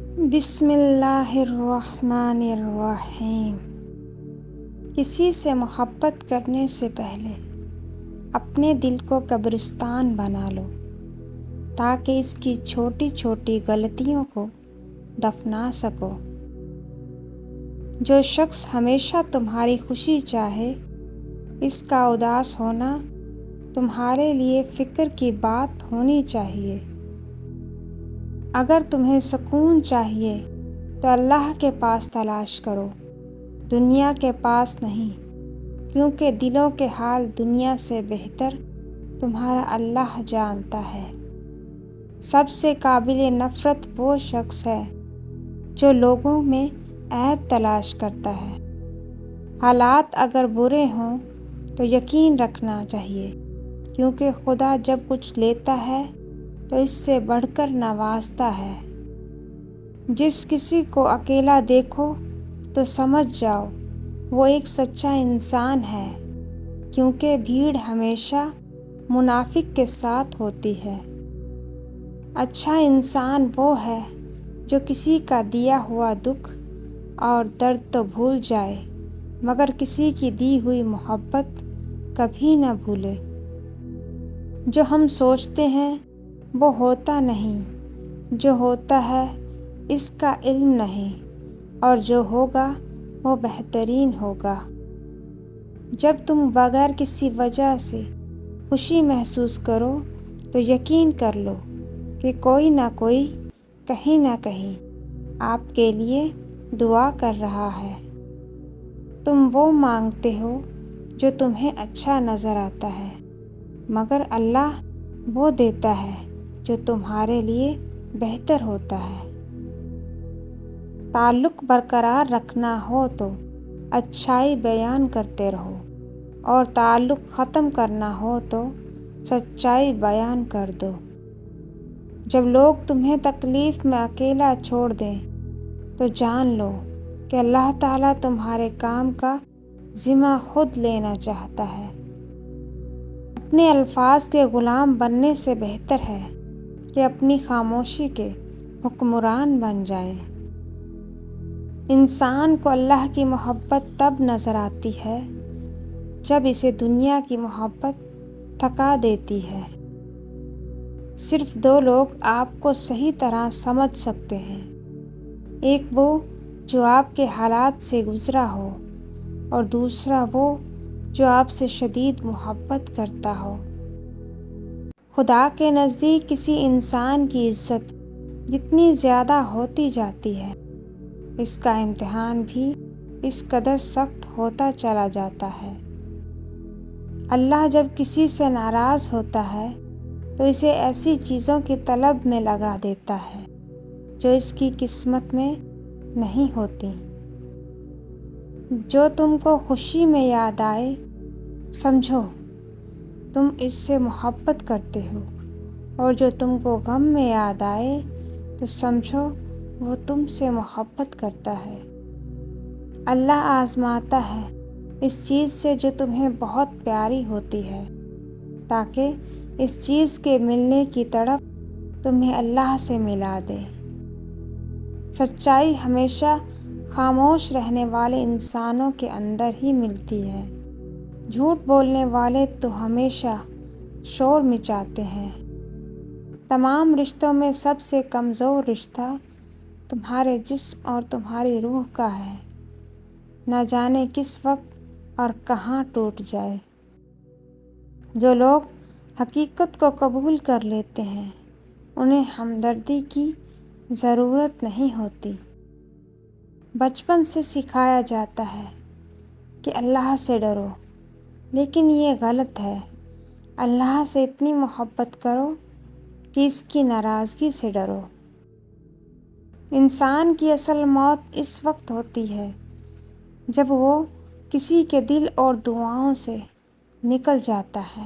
بسم اللہ الرحمن الرحیم۔ کسی سے محبت کرنے سے پہلے اپنے دل کو قبرستان بنا لو تاکہ اس کی چھوٹی چھوٹی غلطیوں کو دفنا سکو۔ جو شخص ہمیشہ تمہاری خوشی چاہے، اس کا اداس ہونا تمہارے لیے فکر کی بات ہونی چاہیے۔ اگر تمہیں سکون چاہیے تو اللہ کے پاس تلاش کرو، دنیا کے پاس نہیں، کیونکہ دلوں کے حال دنیا سے بہتر تمہارا اللہ جانتا ہے۔ سب سے قابل نفرت وہ شخص ہے جو لوگوں میں عیب تلاش کرتا ہے۔ حالات اگر برے ہوں تو یقین رکھنا چاہیے، کیونکہ خدا جب کچھ لیتا ہے تو اس سے بڑھ کر نوازتا ہے۔ جس کسی کو اکیلا دیکھو تو سمجھ جاؤ وہ ایک سچا انسان ہے، کیونکہ بھیڑ ہمیشہ منافق کے ساتھ ہوتی ہے۔ اچھا انسان وہ ہے جو کسی کا دیا ہوا دکھ اور درد تو بھول جائے، مگر کسی کی دی ہوئی محبت کبھی نہ بھولے۔ جو ہم سوچتے ہیں وہ ہوتا نہیں، جو ہوتا ہے اس کا علم نہیں، اور جو ہوگا وہ بہترین ہوگا۔ جب تم بغیر کسی وجہ سے خوشی محسوس کرو تو یقین کر لو کہ کوئی نہ کوئی کہیں نہ کہیں آپ کے لیے دعا کر رہا ہے۔ تم وہ مانگتے ہو جو تمہیں اچھا نظر آتا ہے، مگر اللہ وہ دیتا ہے جو تمہارے لیے بہتر ہوتا ہے۔ تعلق برقرار رکھنا ہو تو اچھائی بیان کرتے رہو، اور تعلق ختم کرنا ہو تو سچائی بیان کر دو۔ جب لوگ تمہیں تکلیف میں اکیلا چھوڑ دیں تو جان لو کہ اللہ تعالیٰ تمہارے کام کا ذمہ خود لینا چاہتا ہے۔ اپنے الفاظ کے غلام بننے سے بہتر ہے کہ اپنی خاموشی کے حکمران بن جائیں۔ انسان کو اللہ کی محبت تب نظر آتی ہے جب اسے دنیا کی محبت تھکا دیتی ہے۔ صرف دو لوگ آپ کو صحیح طرح سمجھ سکتے ہیں، ایک وہ جو آپ کے حالات سے گزرا ہو، اور دوسرا وہ جو آپ سے شدید محبت کرتا ہو۔ خدا کے نزدیک کسی انسان کی عزت جتنی زیادہ ہوتی جاتی ہے، اس کا امتحان بھی اس قدر سخت ہوتا چلا جاتا ہے۔ اللہ جب کسی سے ناراض ہوتا ہے تو اسے ایسی چیزوں کی طلب میں لگا دیتا ہے جو اس کی قسمت میں نہیں ہوتی۔ جو تم کو خوشی میں یاد آئے، سمجھو تم اس سے محبت کرتے ہو، اور جو تم کو غم میں یاد آئے تو سمجھو وہ تم سے محبت کرتا ہے۔ اللہ آزماتا ہے اس چیز سے جو تمہیں بہت پیاری ہوتی ہے، تاکہ اس چیز کے ملنے کی تڑپ تمہیں اللہ سے ملا دے۔ سچائی ہمیشہ خاموش رہنے والے انسانوں کے اندر ہی ملتی ہے۔ جھوٹ بولنے والے تو ہمیشہ شور مچاتے ہیں۔ تمام رشتوں میں سب سے کمزور رشتہ تمہارے جسم اور تمہاری روح کا ہے، نہ جانے کس وقت اور کہاں ٹوٹ جائے۔ جو لوگ حقیقت کو قبول کر لیتے ہیں انہیں ہمدردی کی ضرورت نہیں ہوتی۔ بچپن سے سکھایا جاتا ہے کہ اللہ سے ڈرو، لیکن یہ غلط ہے۔ اللہ سے اتنی محبت کرو کہ اس کی ناراضگی سے ڈرو۔ انسان کی اصل موت اس وقت ہوتی ہے جب وہ کسی کے دل اور دعاؤں سے نکل جاتا ہے۔